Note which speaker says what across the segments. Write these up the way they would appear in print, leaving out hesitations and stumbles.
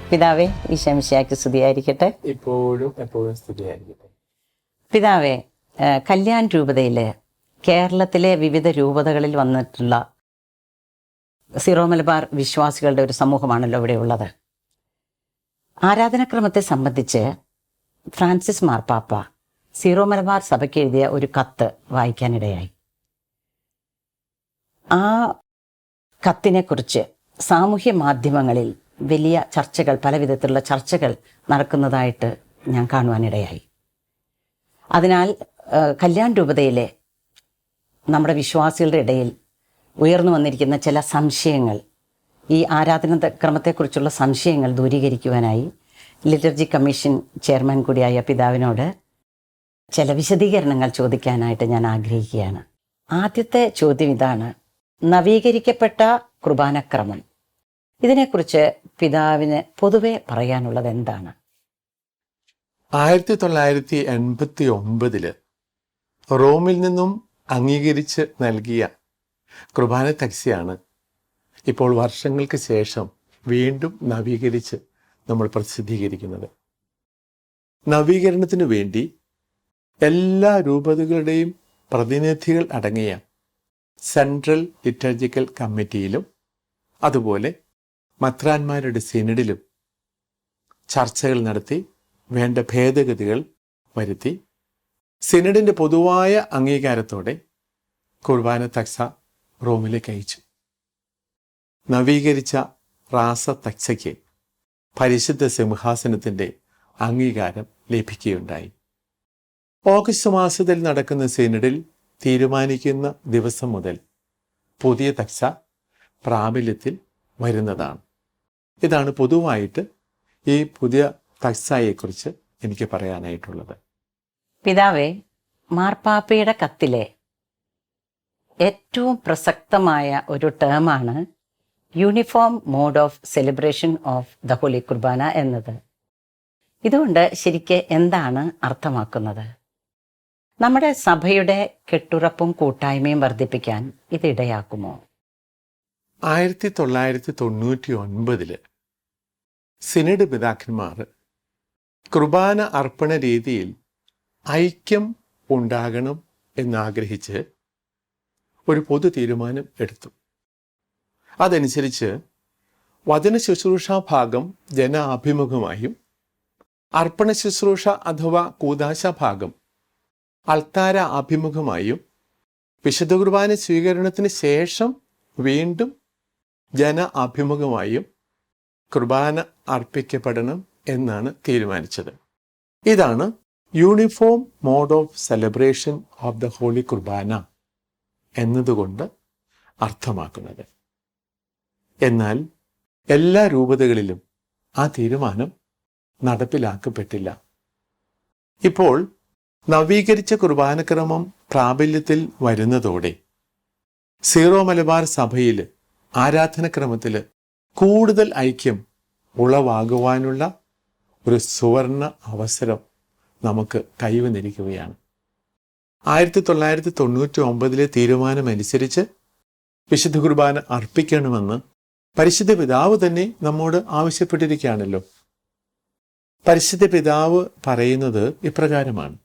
Speaker 1: പിതാവേ, ഈശോമിശിഹായ്ക്ക് സ്തുതിയായിരിക്കട്ടെ.
Speaker 2: ഇപ്പോഴും എപ്പോഴും സ്തുതിയായിരിക്കട്ടെ.
Speaker 1: പിതാവേ, കല്യാൺ രൂപതയിൽ കേരളത്തിലെ വിവിധ രൂപതകളിൽ വന്നിട്ടുള്ള സീറോ മലബാർ വിശ്വാസികളുടെ ഒരു സമൂഹമാണല്ലോ ഇവിടെ ഉള്ളത്. ആരാധനാക്രമത്തെ സംബന്ധിച്ച് ഫ്രാൻസിസ് മാർപ്പാപ്പ സീറോ മലബാർ സഭയ്ക്ക് എഴുതിയ ഒരു കത്ത് വായിക്കാനിടയായി. ആ കത്തിനെക്കുറിച്ച് സാമൂഹ്യ മാധ്യമങ്ങളിൽ വലിയ ചർച്ചകൾ, പല വിധത്തിലുള്ള ചർച്ചകൾ നടക്കുന്നതായിട്ട് ഞാൻ കാണുവാനിടയായി. അതിനാൽ കല്യാൺ രൂപതയിലെ നമ്മുടെ വിശ്വാസികളുടെ ഇടയിൽ ഉയർന്നു വന്നിരിക്കുന്ന ചില സംശയങ്ങൾ, ഈ ആരാധനാക്രമത്തെക്കുറിച്ചുള്ള സംശയങ്ങൾ ദൂരീകരിക്കുവാനായി ലിറ്റർജി കമ്മീഷൻ ചെയർമാൻ കൂടിയായ പിതാവിനോട് ചില വിശദീകരണങ്ങൾ ചോദിക്കാനായിട്ട് ഞാൻ ആഗ്രഹിക്കുകയാണ്. ആദ്യത്തെ ചോദ്യം ഇതാണ്: നവീകരിക്കപ്പെട്ട കുർബാനക്രമം, ഇതിനെക്കുറിച്ച് പിതാവിന് പൊതുവെ പറയാനുള്ളത് എന്താണ്?
Speaker 2: 1989 റോമിൽ നിന്നും അംഗീകരിച്ച് നൽകിയ കുർബാന തക്സിയാണ് ഇപ്പോൾ വർഷങ്ങൾക്ക് ശേഷം വീണ്ടും നവീകരിച്ച് നമ്മൾ പ്രസിദ്ധീകരിക്കുന്നത്. നവീകരണത്തിനു വേണ്ടി എല്ലാ രൂപതകളുടെയും പ്രതിനിധികൾ അടങ്ങിയ സെൻട്രൽ ലിറ്റർജിക്കൽ കമ്മിറ്റിയിലും അതുപോലെ മെത്രാന്മാരുടെ സിനഡിലും ചർച്ചകൾ നടത്തി വേണ്ട ഭേദഗതികൾ വരുത്തി സിനഡിൻ്റെ പൊതുവായ അംഗീകാരത്തോടെ കുർബാന തക്സ റോമിലേക്ക് അയച്ചു. നവീകരിച്ച റാസ തക്സയ്ക്ക് പരിശുദ്ധ സിംഹാസനത്തിൻ്റെ അംഗീകാരം ലഭിക്കുകയുണ്ടായി. ഓഗസ്റ്റ് മാസത്തിൽ നടക്കുന്ന സിനഡിൽ തീരുമാനിക്കുന്ന ദിവസം മുതൽ പുതിയ തക്സ പ്രാബല്യത്തിൽ വരുന്നതാണ്. ഇതാണ് പൊതുവായിട്ട് ഈ പുതിയ തക്സയെക്കുറിച്ച് എനിക്ക് പറയാനായിട്ടുള്ളത്.
Speaker 1: പിതാവേ, മാർപ്പാപ്പയുടെ കത്തിലെ ഏറ്റവും പ്രസക്തമായ ഒരു ടേമാണ് uniform mode of celebration of the holy Qurbana എന്നത്. ഇതുകൊണ്ട് ശരിക്ക് എന്താണ് അർത്ഥമാക്കുന്നത്? നമ്മുടെ സഭയുടെ കെട്ടുറപ്പും കൂട്ടായ്മയും വർദ്ധിപ്പിക്കാൻ ഇത് ഇടയാക്കുമോ?
Speaker 2: 1999 സിനഡ് പിതാക്കന്മാർ കുർബാന അർപ്പണ രീതിയിൽ ഐക്യം ഉണ്ടാകണം എന്നാഗ്രഹിച്ച് ഒരു പൊതു തീരുമാനം എടുത്തു. അതനുസരിച്ച് വചന ശുശ്രൂഷ ഭാഗം ജനാഭിമുഖമായും അർപ്പണ ശുശ്രൂഷ അഥവാ കൂദാശ ഭാഗം അൾത്താര അഭിമുഖമായും വിശുദ്ധ കുർബാന സ്വീകരണത്തിന് ശേഷം വീണ്ടും ജന അഭിമുഖമായും കുർബാന അർപ്പിക്കപ്പെടണം എന്നാണ് തീരുമാനിച്ചത്. ഇതാണ് uniform mode of celebration of the holy Qurbana എന്നതുകൊണ്ട് അർത്ഥമാക്കുന്നത്. എന്നാൽ എല്ലാ രൂപതകളിലും ആ തീരുമാനം നടപ്പിലാക്കപ്പെട്ടില്ല. ഇപ്പോൾ നവീകരിച്ച കുർബാനക്രമം പ്രാബല്യത്തിൽ വരുന്നതോടെ സീറോ മലബാർ സഭയിൽ ആരാധനക്രമത്തിൽ കൂടുതൽ ഐക്യം ഉളവാകുവാനുള്ള ഒരു സുവർണ അവസരം നമുക്ക് കൈവന്നിരിക്കുകയാണ്. 1999 തീരുമാനമനുസരിച്ച് വിശുദ്ധ കുർബാന അർപ്പിക്കണമെന്ന് പരിശുദ്ധ പിതാവ് തന്നെ നമ്മോട് ആവശ്യപ്പെട്ടിരിക്കുകയാണല്ലോ. പരിശുദ്ധ പിതാവ് പറയുന്നത് ഇപ്രകാരമാണ്: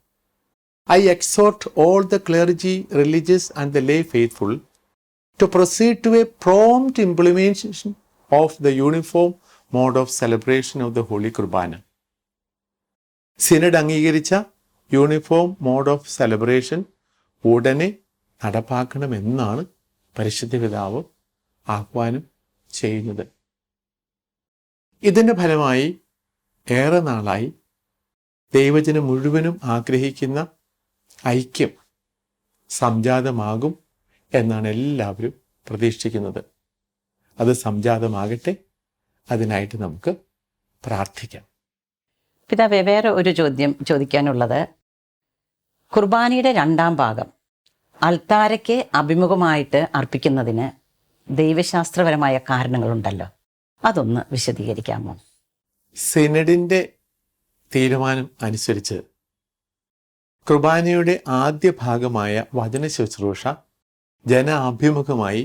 Speaker 2: I exhort all the clergy, religious and the lay faithful to proceed to a prompt implementation of the uniform mode of celebration of the Holy Kurbana. Synod അംഗീകരിച്ച യൂണിഫോം മോഡ് ഓഫ് സെലിബ്രേഷൻ ഉടനെ നടപ്പാക്കണമെന്നാണ് പരിശുദ്ധ പിതാവ് ആഹ്വാനം ചെയ്യുന്നത്. ഇതിൻ്റെ ഫലമായി ഏറെ നാളായി ദൈവജനം മുഴുവനും ആഗ്രഹിക്കുന്ന ഐക്യം സംജാതമാകും എന്നാണ് എല്ലാവരും പ്രതീക്ഷിക്കുന്നത്. അത് സംജാതമാകട്ടെ. അതിനായിട്ട് നമുക്ക് പ്രാർത്ഥിക്കാം.
Speaker 1: പിതാവേ, വേറെ ഒരു ചോദ്യം ചോദിക്കാനുള്ളത്: കുർബാനയുടെ രണ്ടാം ഭാഗം അൾത്താരയ്ക്ക് അഭിമുഖമായിട്ട് അർപ്പിക്കുന്നതിന് ദൈവശാസ്ത്രപരമായ കാരണങ്ങളുണ്ടല്ലോ, അതൊന്ന് വിശദീകരിക്കാമോ?
Speaker 2: സിനഡിൻ്റെ തീരുമാനം അനുസരിച്ച് കുർബാനയുടെ ആദ്യ ഭാഗമായ വചന ശുശ്രൂഷ ജനാഭിമുഖമായി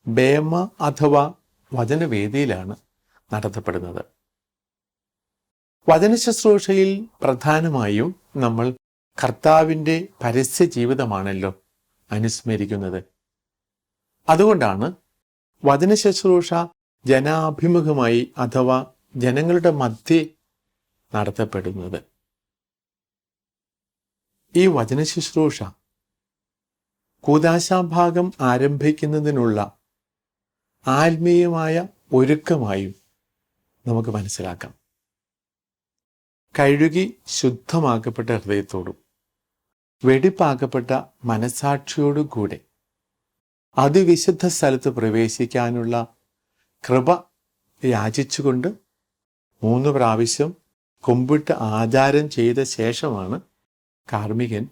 Speaker 2: ബേമ അഥവാ വചനവേദിയിലാണ് നടത്തപ്പെടുന്നത്. വചന ശുശ്രൂഷയിൽ പ്രധാനമായും നമ്മൾ കർത്താവിൻ്റെ പരസ്യ ജീവിതമാണല്ലോ അനുസ്മരിക്കുന്നത്. അതുകൊണ്ടാണ് വചന ശുശ്രൂഷ ജനാഭിമുഖമായി അഥവാ ജനങ്ങളുടെ മധ്യേ നടത്തപ്പെടുന്നത്. ഈ വചന ശുശ്രൂഷ കൂദാശാഭാഗം ആരംഭിക്കുന്നതിനുള്ള ആത്മീയമായ ഒരുക്കമായും നമുക്ക് മനസ്സിലാക്കാം. കഴുകി ശുദ്ധമാക്കപ്പെട്ട ഹൃദയത്തോടും വെടിപ്പാക്കപ്പെട്ട മനസാക്ഷിയോടും കൂടെ അതിവിശുദ്ധ സ്ഥലത്ത് പ്രവേശിക്കാനുള്ള കൃപ യാചിച്ചുകൊണ്ട് 3 പ്രാവശ്യം കുമ്പിട്ട് ആചാരം ചെയ്ത ശേഷമാണ് കാർമ്മികൻ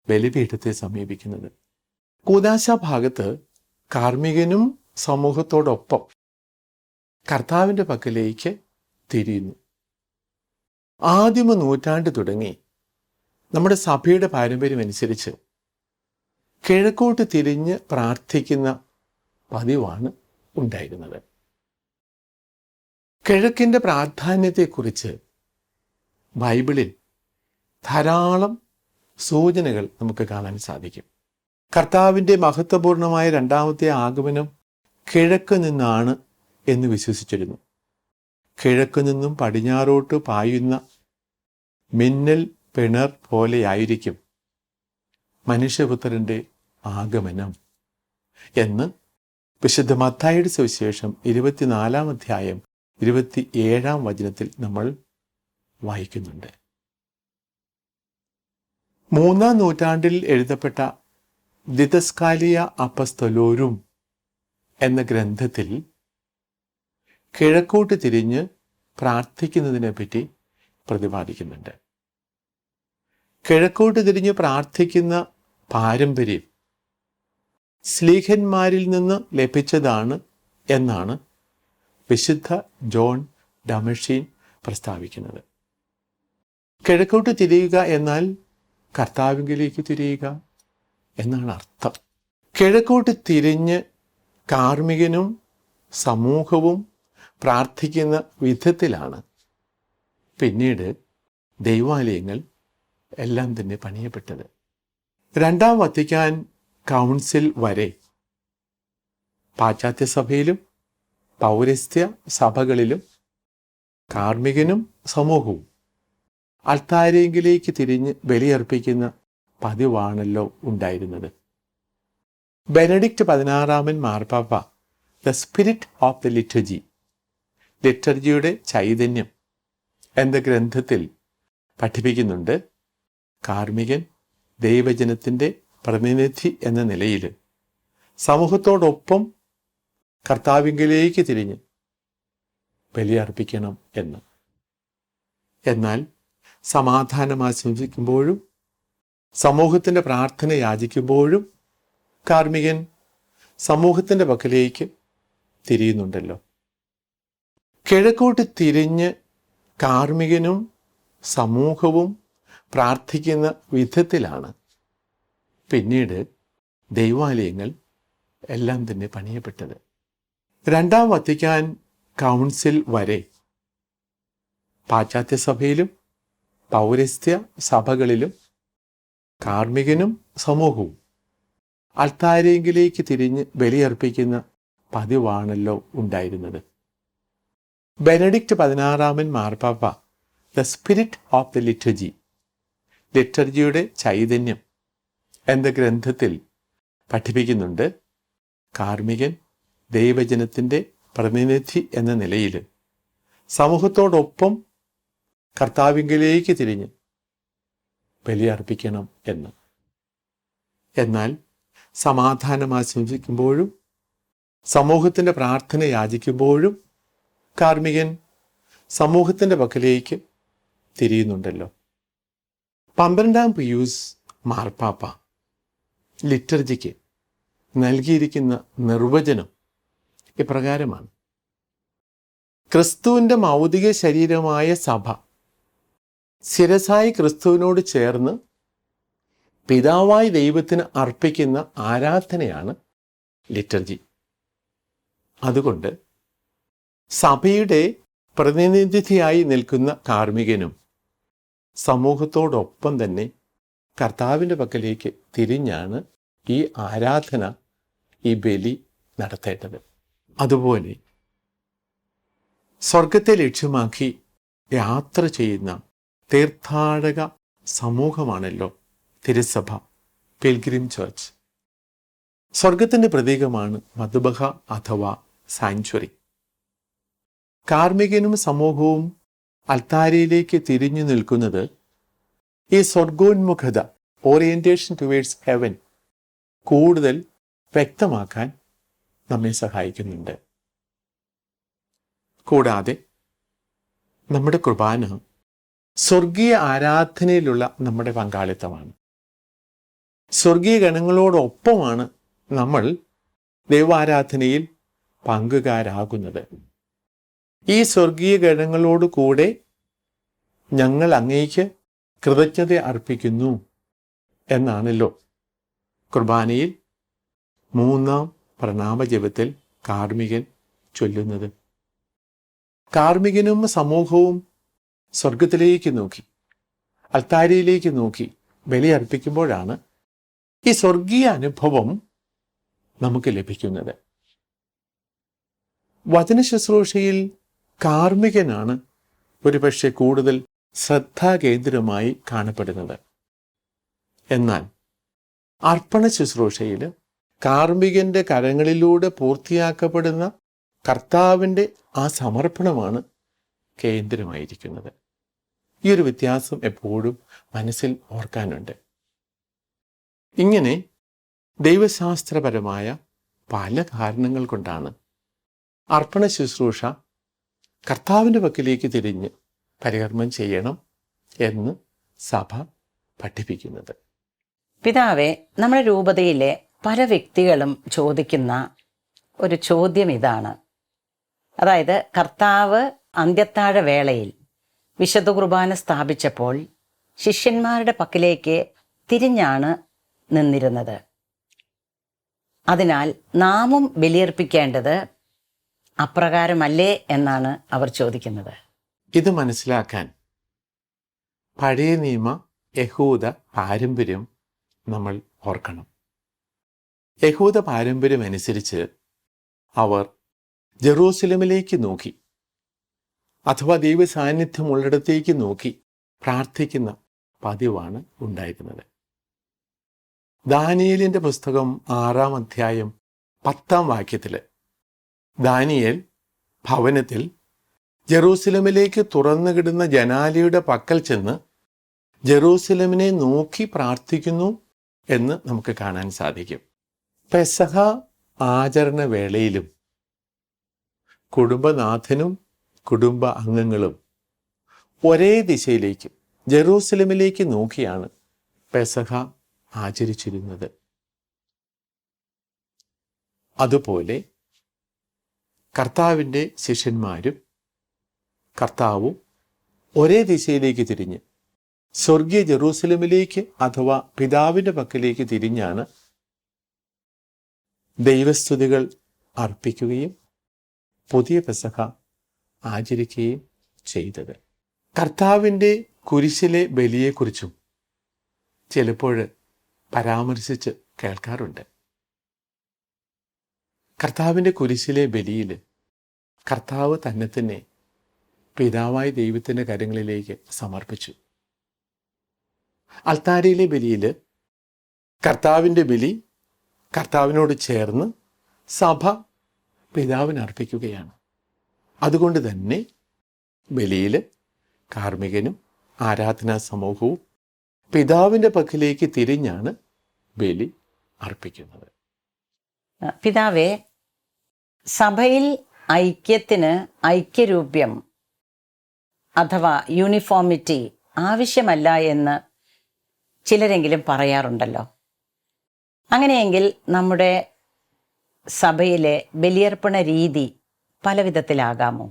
Speaker 2: ബലിപീഠത്തെ സമീപിക്കുന്നത്. കൂദാശ ഭാഗത്ത് കാർമ്മികനും സമൂഹത്തോടൊപ്പം കർത്താവിൻ്റെ പക്കലേക്ക് തിരിയുന്നു. ആദിമ നൂറ്റാണ്ട് തുടങ്ങി നമ്മുടെ സഭയുടെ പാരമ്പര്യം അനുസരിച്ച് കിഴക്കോട്ട് തിരിഞ്ഞ് പ്രാർത്ഥിക്കുന്ന പതിവാണ് ഉണ്ടായിരുന്നത്. കിഴക്കിൻ്റെ പ്രാധാന്യത്തെക്കുറിച്ച് ബൈബിളിൽ ധാരാളം സൂചനകൾ നമുക്ക് കാണാൻ സാധിക്കും. കർത്താവിൻ്റെ മഹത്വപൂർണമായ രണ്ടാമത്തെ ആഗമനം കിഴക്ക് നിന്നാണ് എന്ന് വിശ്വസിച്ചിരുന്നു. കിഴക്ക് നിന്നും പടിഞ്ഞാറോട്ട് പായുന്ന മിന്നൽ പിണർ പോലെയായിരിക്കും മനുഷ്യപുത്രൻ്റെ ആഗമനം എന്ന് വിശുദ്ധ മത്തായിയുടെ സുവിശേഷം 24 അധ്യായം 27 വചനത്തിൽ നമ്മൾ വായിക്കുന്നുണ്ട്. 3-ാം നൂറ്റാണ്ടിൽ എഴുതപ്പെട്ട ദിദസ്കാലിയ അപ്പസ്തലോരും എന്ന ഗ്രന്ഥത്തിൽ കിഴക്കോട്ട് തിരിഞ്ഞ് പ്രാർത്ഥിക്കുന്നതിനെ പറ്റി പ്രതിപാദിക്കുന്നുണ്ട്. കിഴക്കോട്ട് തിരിഞ്ഞ് പ്രാർത്ഥിക്കുന്ന പാരമ്പര്യം സ്ലീഹന്മാരിൽ നിന്ന് ലഭിച്ചതാണ് എന്നാണ് വിശുദ്ധ ജോൺ ഡമഷീൻ പ്രസ്താവിക്കുന്നത്. കിഴക്കോട്ട് തിരിയുക എന്നാൽ കർത്താവിലേക്ക് തിരിയുക എന്നാണ് അർത്ഥം. കിഴക്കോട്ട് തിരിഞ്ഞ് കാർമ്മികനും സമൂഹവും പ്രാർത്ഥിക്കുന്ന വിധത്തിലാണ് പിന്നീട് ദൈവാലയങ്ങൾ എല്ലാം തന്നെ പണിയപ്പെട്ടത്. 2-ാം വത്തിക്കാൻ കൗൺസിൽ വരെ പാശ്ചാത്യ സഭയിലും പൗരസ്ത്യ സഭകളിലും കാർമ്മികനും സമൂഹവും അൾത്താരയിലേക്ക് തിരിഞ്ഞ് ബലിയർപ്പിക്കുന്ന പതിവാണല്ലോ ഉണ്ടായിരുന്നത്. ബെനഡിക്റ്റ് 16 മാർപ്പാപ്പ ദ സ്പിരിറ്റ് ഓഫ് ദ ലിറ്റർജിയുടെ ചൈതന്യം എന്ന ഗ്രന്ഥത്തിൽ പഠിപ്പിക്കുന്നുണ്ട്. കാർമ്മികൻ ദൈവജനത്തിൻ്റെ പ്രതിനിധി എന്ന നിലയിൽ സമൂഹത്തോടൊപ്പം കർത്താവിലേക്ക് തിരിഞ്ഞ് ബലിയർപ്പിക്കണം എന്ന്. എന്നാൽ സമാധാനം ആശംസിക്കുമ്പോഴും സമൂഹത്തിൻ്റെ പ്രാർത്ഥന യാചിക്കുമ്പോഴും കാർമ്മികൻ സമൂഹത്തിൻ്റെ പക്കലേക്ക് തിരിയുന്നുണ്ടല്ലോ. കിഴക്കോട്ട് തിരിഞ്ഞ് കാർമ്മികനും സമൂഹവും പ്രാർത്ഥിക്കുന്ന വിധത്തിലാണ് പിന്നീട് ദൈവാലയങ്ങൾ എല്ലാം തന്നെ പണിയപ്പെട്ടത്. 2-ാം വത്തിക്കാൻ കൗൺസിൽ വരെ പാശ്ചാത്യ സഭയിലും പൗരസ്ത്യ സഭകളിലും കാർമ്മികനും സമൂഹവും അൾത്താരയിലേക്ക് തിരിഞ്ഞ് ബലിയർപ്പിക്കുന്ന പതിവാണല്ലോ ഉണ്ടായിരുന്നത്. ബെനഡിക്റ്റ് 16 മാർപ്പാപ്പ ദ സ്പിരിറ്റ് ഓഫ് ദ ലിറ്റർജിയുടെ ചൈതന്യം എന്ന ഗ്രന്ഥത്തിൽ പഠിപ്പിക്കുന്നുണ്ട്. കാർമ്മികൻ ദൈവജനത്തിൻ്റെ പ്രതിനിധി എന്ന നിലയിൽ സമൂഹത്തോടൊപ്പം കർത്താവിലേക്ക് തിരിഞ്ഞ് ബലിയർപ്പിക്കണം എന്ന്. എന്നാൽ സമാധാനം ആശംസിക്കുമ്പോഴും സമൂഹത്തിൻ്റെ പ്രാർത്ഥന യാചിക്കുമ്പോഴും കാർമ്മികൻ സമൂഹത്തിൻ്റെ പക്കലേക്ക് തിരിയുന്നുണ്ടല്ലോ. 12-ാം പിയൂസ് മാർപ്പാപ്പ ലിറ്റർജിക്ക് നൽകിയിരിക്കുന്ന നിർവചനം ഇപ്രകാരമാണ്: ക്രിസ്തുവിൻ്റെ മൗതിക ശരീരമായ സഭ ശിരസായി ക്രിസ്തുവിനോട് ചേർന്ന് പിതാവായ ദൈവത്തിന് അർപ്പിക്കുന്ന ആരാധനയാണ് ലിറ്റർജി. അതുകൊണ്ട് സഭയുടെ പ്രതിനിധിയായി നിൽക്കുന്ന കാർമ്മികനും സമൂഹത്തോടൊപ്പം തന്നെ കർത്താവിൻ്റെ പക്കലേക്ക് തിരിഞ്ഞാണ് ഈ ആരാധന, ഈ ബലി നടത്തേണ്ടത്. അതുപോലെ സ്വർഗത്തെ ലക്ഷ്യമാക്കി യാത്ര ചെയ്യുന്ന തീർത്ഥാടക സമൂഹമാണല്ലോ തിരുസഭ, പിൽഗ്രിം ചർച്ച്. സ്വർഗത്തിൻ്റെ പ്രതീകമാണ് മദ്ബഹ അഥവാ സാങ്ച്വറി. കാർമ്മികനും സമൂഹവും അൽത്താരയിലേക്ക് തിരിഞ്ഞു നിൽക്കുന്നത് ഈ സ്വർഗോന്മുഖത, ഓറിയന്റേഷൻ ടുവേഡ്സ് ഹെവൻ, കൂടുതൽ വ്യക്തമാക്കാൻ നമ്മെ സഹായിക്കുന്നുണ്ട്. കൂടാതെ നമ്മുടെ കുർബാന സ്വർഗീയ ആരാധനയിലുള്ള നമ്മുടെ പങ്കാളിത്തമാണ്. സ്വർഗീയ ഗണങ്ങളോടൊപ്പമാണ് നമ്മൾ ദൈവാരാധനയിൽ പങ്കുകാരാകുന്നത്. ഈ സ്വർഗീയ ഗണങ്ങളോട് കൂടെ ഞങ്ങൾ അങ്ങേക്ക് കൃതജ്ഞത അർപ്പിക്കുന്നു എന്നാണല്ലോ കുർബാനയിൽ മൂന്നാം പ്രണാമജപത്തിൽ കാർമ്മികൻ ചൊല്ലുന്നത്. കാർമ്മികനും സമൂഹവും സ്വർഗത്തിലേക്ക് നോക്കി, അൽത്താരയിലേക്ക് നോക്കി ബലിയർപ്പിക്കുമ്പോഴാണ് ഈ സ്വർഗീയ അനുഭവം നമുക്ക് ലഭിക്കുന്നത്. വചന ശുശ്രൂഷയിൽ കാർമ്മികനാണ് ഒരുപക്ഷെ കൂടുതൽ ശ്രദ്ധാകേന്ദ്രമായി കാണപ്പെടുന്നത്. എന്നാൽ അർപ്പണ ശുശ്രൂഷയിൽ കാർമ്മികന്റെ കരങ്ങളിലൂടെ പൂർത്തിയാക്കപ്പെടുന്ന കർത്താവിൻ്റെ ആ സമർപ്പണമാണ് കേന്ദ്രമായിരിക്കുന്നത്. ഈ ഒരു വ്യത്യാസം എപ്പോഴും മനസ്സിൽ ഓർക്കാനുണ്ട്. ഇങ്ങനെ ദൈവശാസ്ത്രപരമായ പല കാരണങ്ങൾ കൊണ്ടാണ് അർപ്പണ ശുശ്രൂഷ കർത്താവിൻ്റെ പക്കലേക്ക് തിരിഞ്ഞ് പരികർമ്മം ചെയ്യണം എന്ന് സഭ പഠിപ്പിക്കുന്നത്.
Speaker 1: പിതാവേ, നമ്മുടെ രൂപതയിലെ പല വ്യക്തികളും ചോദിക്കുന്ന ഒരു ചോദ്യം ഇതാണ്. അതായത്, കർത്താവ് അന്ത്യത്താഴ വേളയിൽ വിശുദ്ധ കുർബാന സ്ഥാപിച്ചപ്പോൾ ശിഷ്യന്മാരുടെ പക്കലേക്ക് തിരിഞ്ഞാണ് നിന്നിരുന്നത്. അതിനാൽ നാമും ബലിയർപ്പിക്കേണ്ടത് അപ്രകാരമല്ലേ എന്നാണ് അവർ ചോദിക്കുന്നത്.
Speaker 2: ഇത് മനസ്സിലാക്കാൻ പഴയ നിയമ യഹൂദ പാരമ്പര്യം നമ്മൾ ഓർക്കണം. യഹൂദ പാരമ്പര്യം അനുസരിച്ച് അവർ ജെറൂസലമിലേക്ക് നോക്കി, അഥവാ ദൈവ സാന്നിധ്യമുള്ളിടത്തേക്ക് നോക്കി പ്രാർത്ഥിക്കുന്ന പതിവാണ് ഉണ്ടായിരുന്നത്. ദാനിയേലിന്റെ പുസ്തകം 6-ാം അധ്യായം 10-ാം വാക്യത്തിൽ ദാനിയേൽ ഭവനത്തിൽ ജെറൂസലമിലേക്ക് തുറന്നുകിടുന്ന ജനാലയുടെ പക്കൽ ചെന്ന് ജെറൂസലമിനെ നോക്കി പ്രാർത്ഥിക്കുന്നു എന്ന് നമുക്ക് കാണാൻ സാധിക്കും. പെസഹ ആചരണ വേളയിലും കുടുംബനാഥനും കുടുംബ അംഗങ്ങളും ഒരേ ദിശയിലേക്ക് ജെറൂസലമിലേക്ക് നോക്കിയാണ് പെസഹ ആചരിച്ചിരുന്നത്. അതുപോലെ കർത്താവിൻ്റെ ശിഷ്യന്മാരും കർത്താവും ഒരേ ദിശയിലേക്ക് തിരിഞ്ഞ് സ്വർഗീയ ജെറൂസലമിലേക്ക് അഥവാ പിതാവിൻ്റെ പക്കലേക്ക് തിരിഞ്ഞാണ് ദൈവസ്തുതികൾ അർപ്പിക്കുകയും പുതിയ പെസഹ ആചരിക്കുകയും ചെയ്തത്. കർത്താവിൻ്റെ കുരിശിലെ ബലിയെക്കുറിച്ചും ചിലപ്പോൾ പരാമർശിച്ച് കേൾക്കാറുണ്ട്. കർത്താവിൻ്റെ കുരിശിലെ ബലിയിൽ കർത്താവ് തന്നെ പിതാവായ ദൈവത്തിൻ്റെ കരങ്ങളിലേക്ക് സമർപ്പിച്ചു. അൽത്താരയിലെ ബലിയിൽ കർത്താവിൻ്റെ ബലി കർത്താവിനോട് ചേർന്ന് സഭ പിതാവിന് അർപ്പിക്കുകയാണ്. അതുകൊണ്ട് തന്നെ ബലിയിൽ കാർമ്മികനും ആരാധനാ സമൂഹവും പിതാവിൻ്റെ പക്കലേക്ക് തിരിഞ്ഞാണ് ബലി അർപ്പിക്കുന്നത്.
Speaker 1: പിതാവേ, സഭയിൽ ഐക്യത്തിന് ഐക്യരൂപ്യം അഥവാ യൂണിഫോമിറ്റി ആവശ്യമല്ല എന്ന് ചിലരെങ്കിലും പറയാറുണ്ടല്ലോ. അങ്ങനെയെങ്കിൽ നമ്മുടെ സഭയിലെ ബലിയർപ്പണ രീതി പല വിധത്തിലാകാമോ?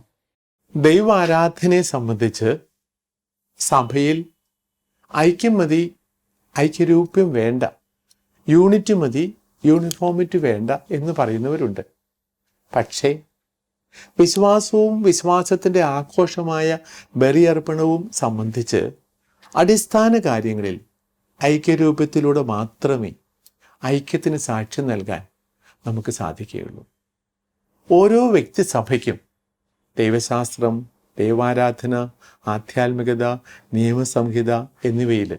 Speaker 2: ദൈവാരാധനയെ സംബന്ധിച്ച് സഭയിൽ ഐക്യം മതി, ഐക്യരൂപ്യം വേണ്ട, യൂണിറ്റി മതി, യൂണിഫോമിറ്റി വേണ്ട എന്ന് പറയുന്നവരുണ്ട്. പക്ഷേ വിശ്വാസവും വിശ്വാസത്തിൻ്റെ ആഘോഷമായ ബലിയർപ്പണവും സംബന്ധിച്ച് അടിസ്ഥാന കാര്യങ്ങളിൽ ഐക്യരൂപത്തിലൂടെ മാത്രമേ ഐക്യത്തിന് സാക്ഷ്യം നൽകാൻ നമുക്ക് സാധിക്കുകയുള്ളൂ. ഓരോ വ്യക്തിസഭയ്ക്കും ദൈവശാസ്ത്രം, ദൈവാരാധന, ആധ്യാത്മികത, നിയമസംഹിത എന്നിവയിൽ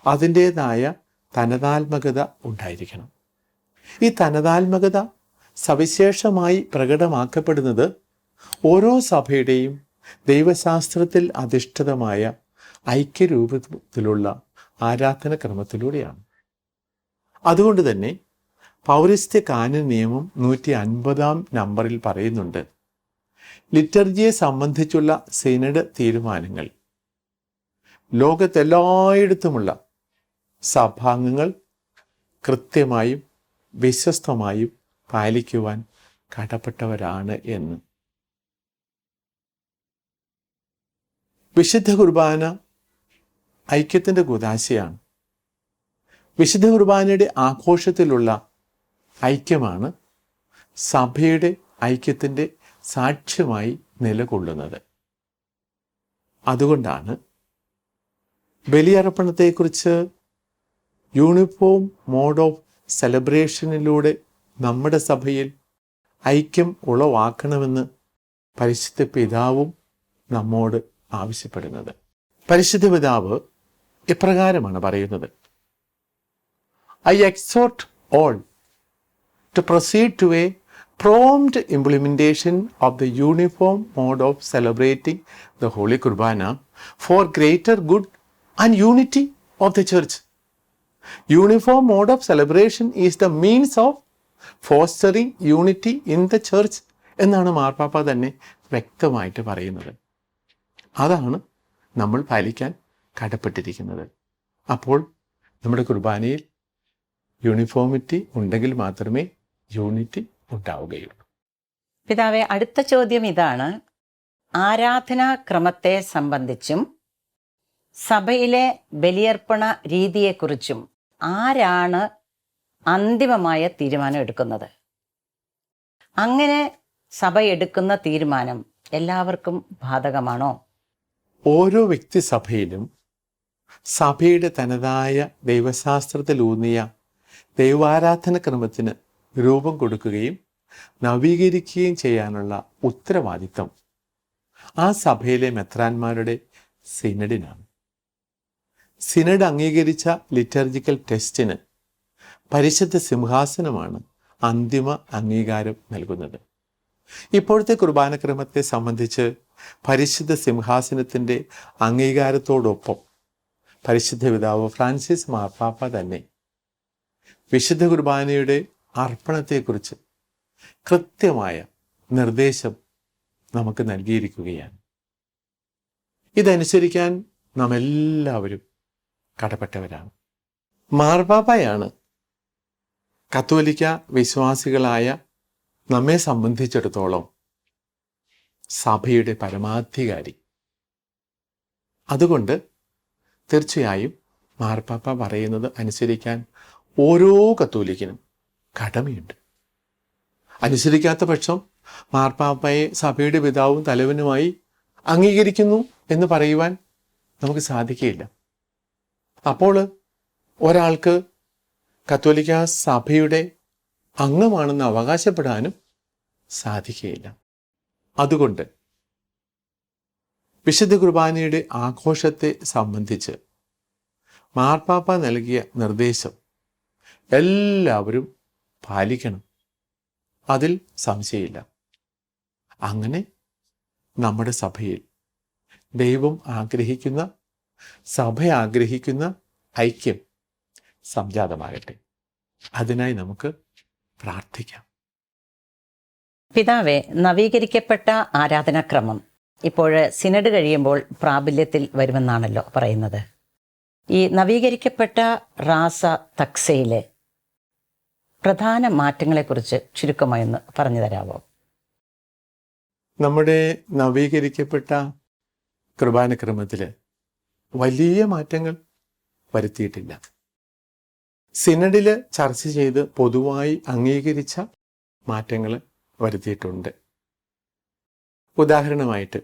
Speaker 2: അതിൻ്റേതായ തനതാത്മകത ഉണ്ടായിരിക്കണം. ഈ തനതാത്മകത സവിശേഷമായി പ്രകടമാക്കപ്പെടുന്നത് ഓരോ സഭയുടെയും ദൈവശാസ്ത്രത്തിൽ അധിഷ്ഠിതമായ ഐക്യരൂപത്തിലുള്ള ആരാധനക്രമത്തിലൂടെയാണ്. അതുകൊണ്ട് തന്നെ പൗരസ്ത്യ കാനൂൻ നിയമം 150 നമ്പറിൽ പറയുന്നുണ്ട്, ലിറ്റർജിയെ സംബന്ധിച്ചുള്ള സിനഡ് തീരുമാനങ്ങൾ ലോകത്തെല്ലായിടത്തുമുള്ള സഭാംഗങ്ങൾ കൃത്യമായും വിശ്വസ്തമായും പാലിക്കുവാൻ കടപ്പെട്ടവരാണ് എന്ന്. വിശുദ്ധ കുർബാന ഐക്യത്തിൻ്റെ കൂദാശയാണ്. വിശുദ്ധ കുർബാനയുടെ ആഘോഷത്തിലുള്ള ഐക്യമാണ് സഭയുടെ ഐക്യത്തിൻ്റെ സാക്ഷ്യമായി നിലകൊള്ളുന്നത്. അതുകൊണ്ടാണ് ബലിയർപ്പണത്തെക്കുറിച്ച് യൂണിഫോം മോഡ് ഓഫ് സെലിബ്രേഷനിലൂടെ നമ്മുടെ സഭയിൽ ഐക്യം ഉളവാക്കണമെന്ന് പരിശുദ്ധ പിതാവും നമ്മോട് ആവശ്യപ്പെടുന്നത്. പരിശുദ്ധ പിതാവ് ഇപ്രകാരമാണ് പറയുന്നത്: I exhort all to proceed to a prompt implementation of the uniform mode of celebrating the Holy Kurbana for greater good and unity of the Church. Uniform mode of celebration is the means of fostering unity in the Church എന്നാണ് മാർപ്പാപ്പ തന്നെ വ്യക്തമായിട്ട് പറയുന്നത്. അതാണ് നമ്മൾ പാലിക്കാൻ കടപ്പെട്ടിരിക്കുന്നത്. അപ്പോൾ നമ്മുടെ കുർബാനയിൽ യൂണിഫോമിറ്റി ഉണ്ടെങ്കിൽ മാത്രമേ യൂണിറ്റി ഉണ്ടാവുകയുള്ളൂ.
Speaker 1: പിതാവെ, അടുത്ത ചോദ്യം ഇതാണ്: ആരാധനാക്രമത്തെ സംബന്ധിച്ചും സഭയിലെ ബലിയർപ്പണ രീതിയെക്കുറിച്ചും ആരാണ് അന്തിമമായ തീരുമാനം എടുക്കുന്നത്? അങ്ങനെ സഭ എടുക്കുന്ന തീരുമാനം എല്ലാവർക്കും ബാധകമാണോ?
Speaker 2: ഓരോ വ്യക്തിസഭയിലും സഭയുടെ തനതായ ദൈവശാസ്ത്രത്തിലൂന്നിയ ദൈവാരാധന ക്രമത്തിന് രൂപം കൊടുക്കുകയും നവീകരിക്കുകയും ചെയ്യാനുള്ള ഉത്തരവാദിത്തം ആ സഭയിലെ മെത്രാന്മാരുടെ സിനഡിനാണ്. സിനഡ് അംഗീകരിച്ച ലിറ്റർജിക്കൽ ടെസ്റ്റിന് പരിശുദ്ധ സിംഹാസനമാണ് അന്തിമ അംഗീകാരം നൽകുന്നത്. ഇപ്പോഴത്തെ കുർബാനക്രമത്തെ സംബന്ധിച്ച് പരിശുദ്ധ സിംഹാസനത്തിൻ്റെ അംഗീകാരത്തോടൊപ്പം പരിശുദ്ധ പിതാവ് ഫ്രാൻസിസ് മാർപ്പാപ്പ തന്നെ വിശുദ്ധ കുർബാനയുടെ അർപ്പണത്തെക്കുറിച്ച് കൃത്യമായ നിർദ്ദേശം നമുക്ക് നൽകിയിരിക്കുകയാണ്. ഇതനുസരിക്കാൻ നാം എല്ലാവരും കടപ്പെട്ടവരാണ്. മാർപ്പാപ്പയാണ് കത്തോലിക്ക വിശ്വാസികളായ നമ്മെ സംബന്ധിച്ചിടത്തോളം സഭയുടെ പരമാധികാരി. അതുകൊണ്ട് തീർച്ചയായും മാർപ്പാപ്പ പറയുന്നത് അനുസരിക്കാൻ ഓരോ കത്തോലിക്കനും കടമയുണ്ട്. അനുസരിക്കാത്ത പക്ഷം മാർപ്പാപ്പയെ സഭയുടെ പിതാവും തലവനുമായി അംഗീകരിക്കുന്നു എന്ന് പറയുവാൻ നമുക്ക് സാധിക്കുകയില്ല. അപ്പോൾ ഒരാൾക്ക് കത്തോലിക്ക സഭയുടെ അംഗമാണെന്ന് അവകാശപ്പെടാനും സാധിക്കുകയില്ല. അതുകൊണ്ട് വിശുദ്ധ കുർബാനയുടെ ആഘോഷത്തെ സംബന്ധിച്ച് മാർപ്പാപ്പ നൽകിയ നിർദ്ദേശം എല്ലാവരും പാലിക്കണം. അതിൽ സംശയമില്ല. അങ്ങനെ നമ്മുടെ സഭയിൽ ദൈവം ആഗ്രഹിക്കുന്ന, സഭ ആഗ്രഹിക്കുന്ന ഐക്യം സംജാതമാകട്ടെ. അതിനായി നമുക്ക് പ്രാർത്ഥിക്കാം.
Speaker 1: പിതാവെ, നവീകരിക്കപ്പെട്ട ആരാധനാക്രമം ഇപ്പോൾ സിനഡ് കഴിയുമ്പോൾ പ്രാബല്യത്തിൽ വരുമെന്നാണല്ലോ പറയുന്നത്. ഈ നവീകരിക്കപ്പെട്ട റാസ തക്സയിലെ പ്രധാന മാറ്റങ്ങളെക്കുറിച്ച് ചുരുക്കമായൊന്ന് പറഞ്ഞു തരാമോ?
Speaker 2: നമ്മുടെ നവീകരിക്കപ്പെട്ട കുർബാനക്രമത്തിൽ വലിയ മാറ്റങ്ങൾ വരുത്തിയിട്ടില്ല. സിനഡിൽ ചർച്ച ചെയ്ത് പൊതുവായി അംഗീകരിച്ച മാറ്റങ്ങൾ വരുത്തിയിട്ടുണ്ട്. ഉദാഹരണമായിട്ട്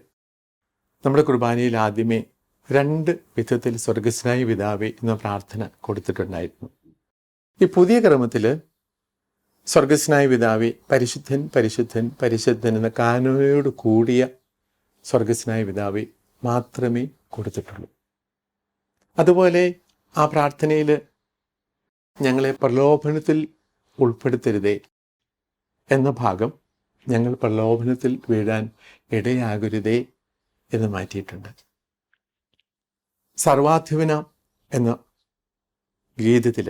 Speaker 2: നമ്മുടെ കുർബാനയിൽ ആദ്യമേ 2 വിധത്തിൽ സ്വർഗസ്നായ പിതാവേ എന്ന പ്രാർത്ഥന കൊടുത്തിട്ടുണ്ടായിരുന്നു. ഈ പുതിയ ക്രമത്തിൽ സ്വർഗസ്നായ പിതാവേ പരിശുദ്ധൻ പരിശുദ്ധൻ പരിശുദ്ധൻ എന്ന കാനോനയോട് കൂടിയ സ്വർഗസ്നായ പിതാവേ മാത്രമേ കൊടുത്തിട്ടുള്ളൂ. അതുപോലെ ആ പ്രാർത്ഥനയിൽ ഞങ്ങളെ പ്രലോഭനത്തിൽ ഉൾപ്പെടുത്തരുതേ എന്ന ഭാഗം ഞങ്ങൾ പ്രലോഭനത്തിൽ വീഴാൻ ഇടയാകരുതേ എന്ന് മാറ്റിയിട്ടുണ്ട്. സർവാധിപന എന്ന ഗീതത്തിൽ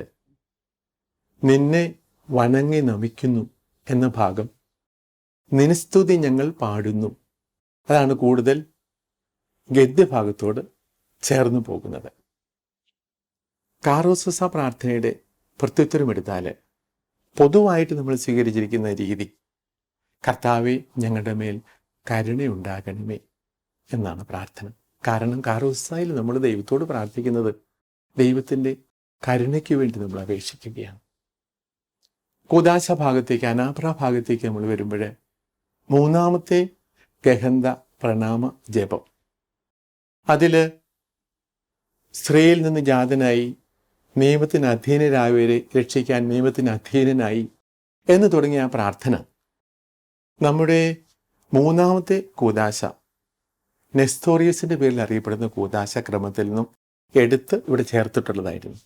Speaker 2: നിന്നെ വണങ്ങി നമിക്കുന്നു എന്ന ഭാഗം നിനസ്തുതി ഞങ്ങൾ പാടുന്നു, അതാണ് കൂടുതൽ ഗദ്യഭാഗത്തോട് ചേർന്നു പോകുന്നത്. കാറോസസ പ്രാർത്ഥനയുടെ പ്രത്യുത്തരമെടുത്താൽ പൊതുവായിട്ട് നമ്മൾ സ്വീകരിച്ചിരിക്കുന്ന രീതി കർത്താവെ ഞങ്ങളുടെ മേൽ കരുണയുണ്ടാകണമേ എന്നാണ് പ്രാർത്ഥന. കാരണം കാറോസയിൽ നമ്മൾ ദൈവത്തോട് പ്രാർത്ഥിക്കുന്നത് ദൈവത്തിൻ്റെ കരുണയ്ക്ക് വേണ്ടി നമ്മൾ അപേക്ഷിക്കുകയാണ്. കൂദാശ ഭാഗത്തേക്ക് അനാപ്ര ഭാഗത്തേക്ക് നമ്മൾ വരുമ്പോൾ 3-ാമത്തെ ഗഹന്ത പ്രണാമ ജപം, അതിൽ സ്ത്രീയിൽ നിന്ന് ജാതനായി നിയമത്തിന് അധീനരായവരെ രക്ഷിക്കാൻ നിയമത്തിന് അധീനനായി എന്ന് തുടങ്ങിയ ആ പ്രാർത്ഥന നമ്മുടെ 3-ാമത്തെ കൂദാശ നെസ്തോറിയസിൻ്റെ പേരിൽ അറിയപ്പെടുന്ന കൂദാശ ക്രമത്തിൽ നിന്നും എടുത്ത് ഇവിടെ ചേർത്തിട്ടുള്ളതായിരുന്നു.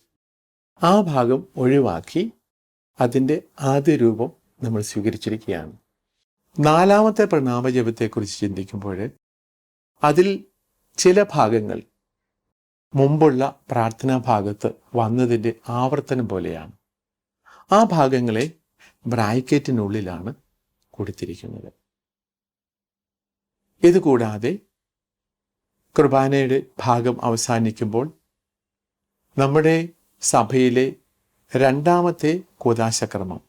Speaker 2: ആ ഭാഗം ഒഴിവാക്കി അതിൻ്റെ ആദ്യ രൂപം നമ്മൾ സ്വീകരിച്ചിരിക്കുകയാണ്. 4-ാമത്തെ പ്രണാമജപത്തെക്കുറിച്ച് ചിന്തിക്കുമ്പോൾ അതിൽ ചില ഭാഗങ്ങൾ മുമ്പുള്ള പ്രാർത്ഥനാ ഭാഗത്ത് വന്നതിൻ്റെ ആവർത്തനം പോലെയാണ്. ആ ഭാഗങ്ങളെ ബ്രാക്കറ്റിനുള്ളിലാണ് കൊടുത്തിരിക്കുന്നത്. ഇതുകൂടാതെ കുർബാനയുടെ ഭാഗം അവസാനിക്കുമ്പോൾ നമ്മുടെ സഭയിലെ 2-ാമത്തെ കൂദാശക്രമം,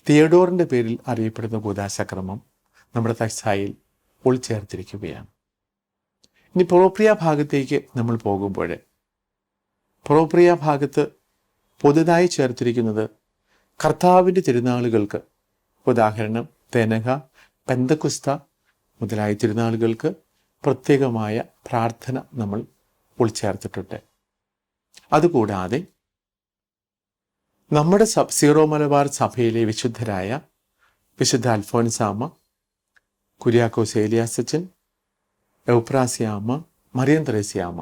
Speaker 2: തിയഡോറിൻ്റെ പേരിൽ അറിയപ്പെടുന്ന കൂദാശക്രമം നമ്മുടെ തക്സായിൽ ഉൾച്ചേർത്തിരിക്കുകയാണ്. ഇനി പ്രോപ്രിയ ഭാഗത്തേക്ക് നമ്മൾ പോകുമ്പോൾ പ്രോപ്രിയ ഭാഗത്ത് പുതുതായി ചേർത്തിരിക്കുന്നത് കർത്താവിൻ്റെ തിരുനാളുകൾക്ക്, ഉദാഹരണം തെനഹ, പെന്തക്കുസ്ത മുതലായ തിരുനാളുകൾക്ക് പ്രത്യേകമായ പ്രാർത്ഥന നമ്മൾ ഉൾച്ചേർത്തിട്ടുണ്ട്. അതുകൂടാതെ നമ്മുടെ സീറോ മലബാർ സഭയിലെ വിശുദ്ധരായ വിശുദ്ധ അൽഫോൻസാമ്മ, കുര്യാക്കോസ് ഏലിയാസച്ചൻ, എൗപ്രാസ്യാമ്മ, മറിയം ത്രേസ്യാമ്മ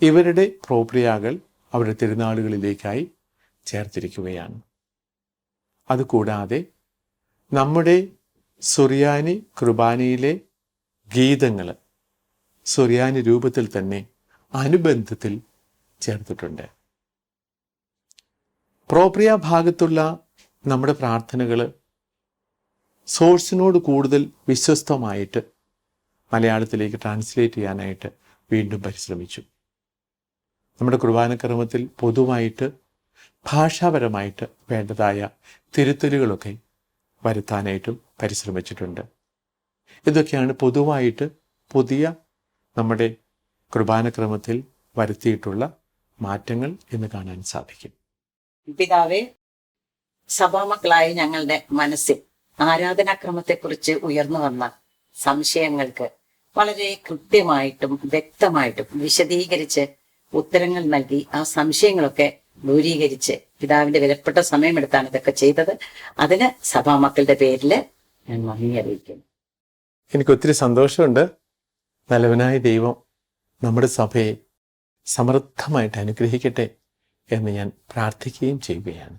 Speaker 2: ഇവരുടെ പ്രോപ്രിയകൾ അവരുടെ തിരുനാളുകളിലേക്കായി ചേർത്തിരിക്കുകയാണ്. അതുകൂടാതെ നമ്മുടെ സുറിയാനി കുർബാനയിലെ ഗീതങ്ങൾ സുറിയാനി രൂപത്തിൽ തന്നെ അനുബന്ധത്തിൽ ചേർത്തിട്ടുണ്ട്. പ്രോപ്രിയ ഭാഗത്തുള്ള നമ്മുടെ പ്രാർത്ഥനകൾ സോഴ്സിനോട് കൂടുതൽ വിശ്വസ്തമായിട്ട് മലയാളത്തിലേക്ക് ട്രാൻസ്ലേറ്റ് ചെയ്യാനായിട്ട് വീണ്ടും പരിശ്രമിച്ചു. നമ്മുടെ കുർബാനക്രമത്തിൽ പൊതുവായിട്ട് ഭാഷാപരമായിട്ട് വേണ്ടതായ തിരുത്തലുകളൊക്കെ വരുത്താനായിട്ടും പരിശ്രമിച്ചിട്ടുണ്ട്. ഇതൊക്കെയാണ് പൊതുവായിട്ട് പുതിയ നമ്മുടെ കുർബാനക്രമത്തിൽ വരുത്തിയിട്ടുള്ള മാറ്റങ്ങൾ എന്ന് കാണാൻ സാധിക്കും.
Speaker 1: പിതാവേ, സഭാമക്കളായ ഞങ്ങളുടെ മനസ്സിൽ ആരാധനാക്രമത്തെക്കുറിച്ച് ഉയർന്നു വന്ന സംശയങ്ങൾക്ക് വളരെ കൃത്യമായിട്ടും വ്യക്തമായിട്ടും വിശദീകരിച്ച് ഉത്തരങ്ങൾ നൽകി ആ സംശയങ്ങളൊക്കെ ദൂരീകരിച്ച് പിതാവിന്റെ വിലപ്പെട്ട സമയമെടുത്താണ് ഇതൊക്കെ ചെയ്തത്. അതിന് സഭാമക്കളുടെ പേരിൽ ഞാൻ നന്ദി അറിയിക്കുന്നു.
Speaker 2: എനിക്ക് ഒത്തിരി സന്തോഷമുണ്ട്. നല്ലവനായ ദൈവം നമ്മുടെ സഭയെ സമൃദ്ധമായിട്ട് അനുഗ്രഹിക്കട്ടെ എന്ന് ഞാൻ പ്രാർത്ഥിക്കുകയും ചെയ്യുകയാണ്.